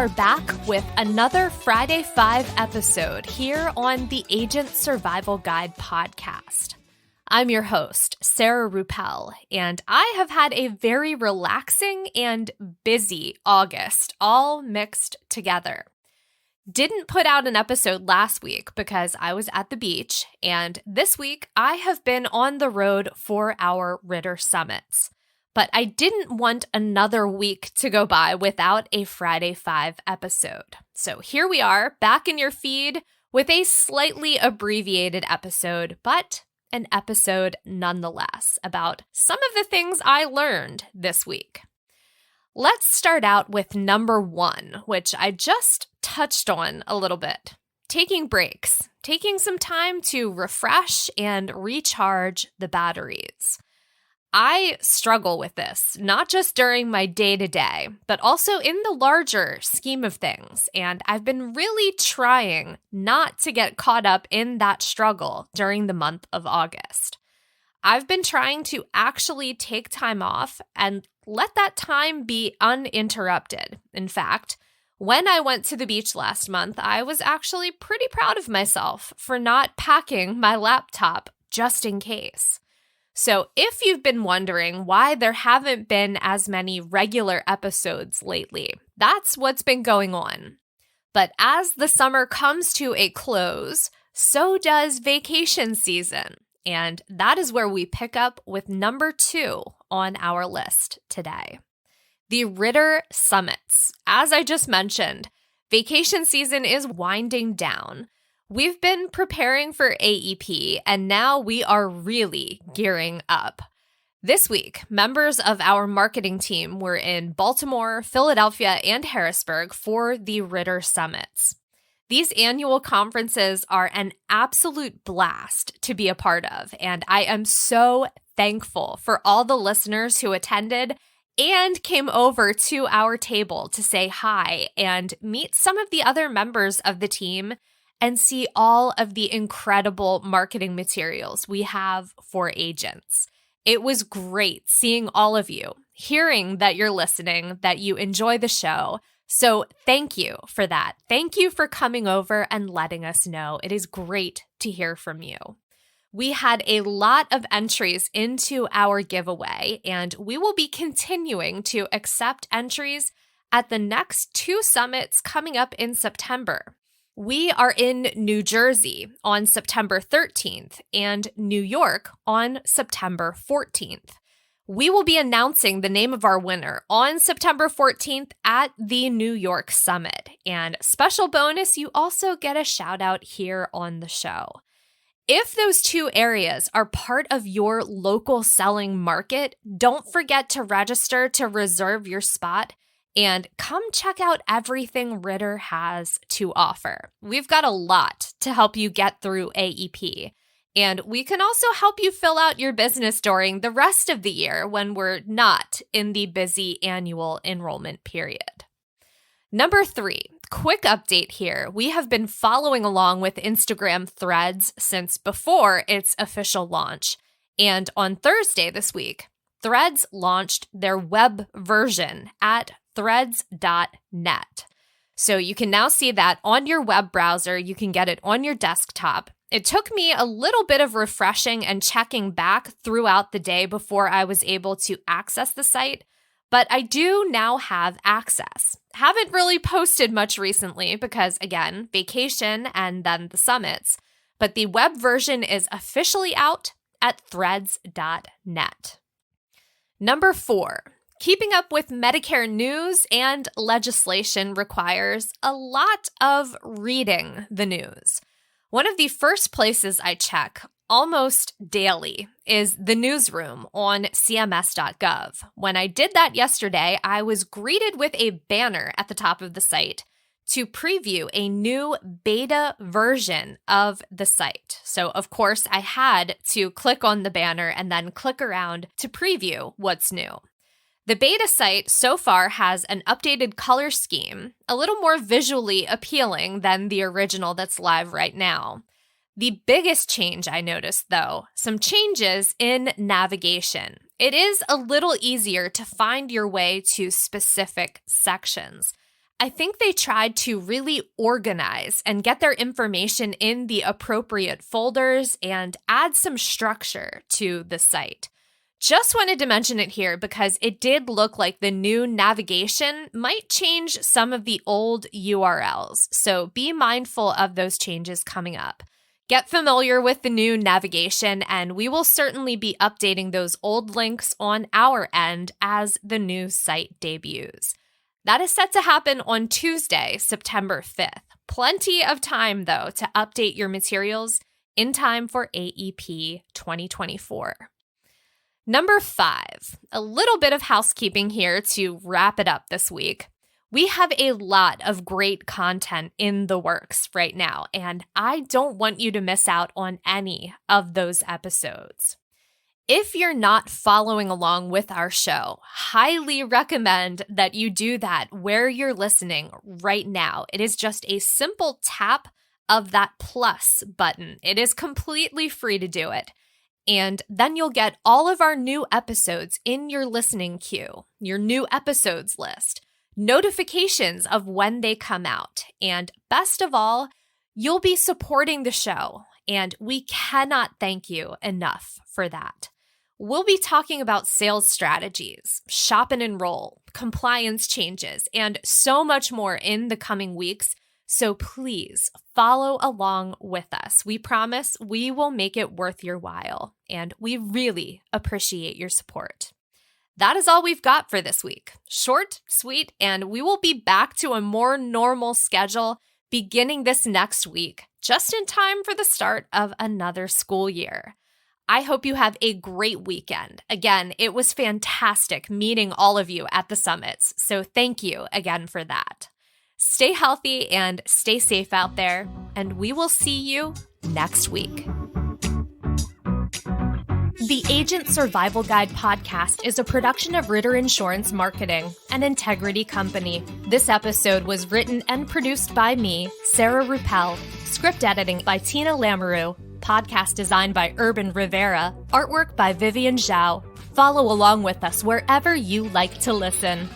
are back with another Friday 5 episode here on the Agent Survival Guide podcast. I'm your host, Sarah Ruppel, and I have had a very relaxing and busy August, all mixed together. Didn't put out an episode last week because I was at the beach, and this week I have been on the road for our Ritter Summits. But I didn't want another week to go by without a Friday 5 episode. So here we are, back in your feed with a slightly abbreviated episode, but an episode nonetheless about some of the things I learned this week. Let's start out with number 1, which I just touched on a little bit. Taking breaks, taking some time to refresh and recharge the batteries. I struggle with this, not just during my day-to-day, but also in the larger scheme of things, and I've been really trying not to get caught up in that struggle during the month of August. I've been trying to actually take time off and let that time be uninterrupted. In fact, when I went to the beach last month, I was actually pretty proud of myself for not packing my laptop just in case. So if you've been wondering why there haven't been as many regular episodes lately, that's what's been going on. But as the summer comes to a close, so does vacation season. And that is where we pick up with number 2 on our list today. The Ritter Summits. As I just mentioned, vacation season is winding down. We've been preparing for AEP, and now we are really gearing up. This week, members of our marketing team were in Baltimore, Philadelphia, and Harrisburg for the Ritter Summits. These annual conferences are an absolute blast to be a part of, and I am so thankful for all the listeners who attended and came over to our table to say hi and meet some of the other members of the team and see all of the incredible marketing materials we have for agents. It was great seeing all of you, hearing that you're listening, that you enjoy the show. So thank you for that. Thank you for coming over and letting us know. It is great to hear from you. We had a lot of entries into our giveaway, and we will be continuing to accept entries at the next 2 summits coming up in September. We are in New Jersey on September 13th and New York on September 14th. We will be announcing the name of our winner on September 14th at the New York Summit. And special bonus, you also get a shout out here on the show. If those 2 areas are part of your local selling market, don't forget to register to reserve your spot. And come check out everything Ritter has to offer. We've got a lot to help you get through AEP. And we can also help you fill out your business during the rest of the year when we're not in the busy annual enrollment period. Number 3, quick update here. We have been following along with Instagram Threads since before its official launch. And on Thursday this week, Threads launched their web version at threads.net. So you can now see that on your web browser. You can get it on your desktop. It took me a little bit of refreshing and checking back throughout the day before I was able to access the site, but I do now have access. Haven't really posted much recently because, again, vacation and then the summits, but the web version is officially out at threads.net. Number 4. Keeping up with Medicare news and legislation requires a lot of reading the news. One of the first places I check almost daily is the newsroom on cms.gov. When I did that yesterday, I was greeted with a banner at the top of the site to preview a new beta version of the site. So, of course, I had to click on the banner and then click around to preview what's new. The beta site so far has an updated color scheme, a little more visually appealing than the original that's live right now. The biggest change I noticed, though, some changes in navigation. It is a little easier to find your way to specific sections. I think they tried to really organize and get their information in the appropriate folders and add some structure to the site. Just wanted to mention it here because it did look like the new navigation might change some of the old URLs, so be mindful of those changes coming up. Get familiar with the new navigation, and we will certainly be updating those old links on our end as the new site debuts. That is set to happen on Tuesday, September 5th. Plenty of time, though, to update your materials in time for AEP 2024. Number 5, a little bit of housekeeping here to wrap it up this week. We have a lot of great content in the works right now, and I don't want you to miss out on any of those episodes. If you're not following along with our show, highly recommend that you do that where you're listening right now. It is just a simple tap of that plus button. It is completely free to do it. And then you'll get all of our new episodes in your listening queue, your new episodes list, notifications of when they come out. And best of all, you'll be supporting the show. And we cannot thank you enough for that. We'll be talking about sales strategies, shop and enroll, compliance changes, and so much more in the coming weeks. So please follow along with us. We promise we will make it worth your while, and we really appreciate your support. That is all we've got for this week. Short, sweet, and we will be back to a more normal schedule beginning this next week, just in time for the start of another school year. I hope you have a great weekend. Again, it was fantastic meeting all of you at the summits, so thank you again for that. Stay healthy and stay safe out there, and we will see you next week. The Agent Survival Guide podcast is a production of Ritter Insurance Marketing, an integrity company. This episode was written and produced by me, Sarah Ruppel, script editing by Tina Lamoureux, podcast design by Urban Rivera, artwork by Vivian Zhao. Follow along with us wherever you like to listen.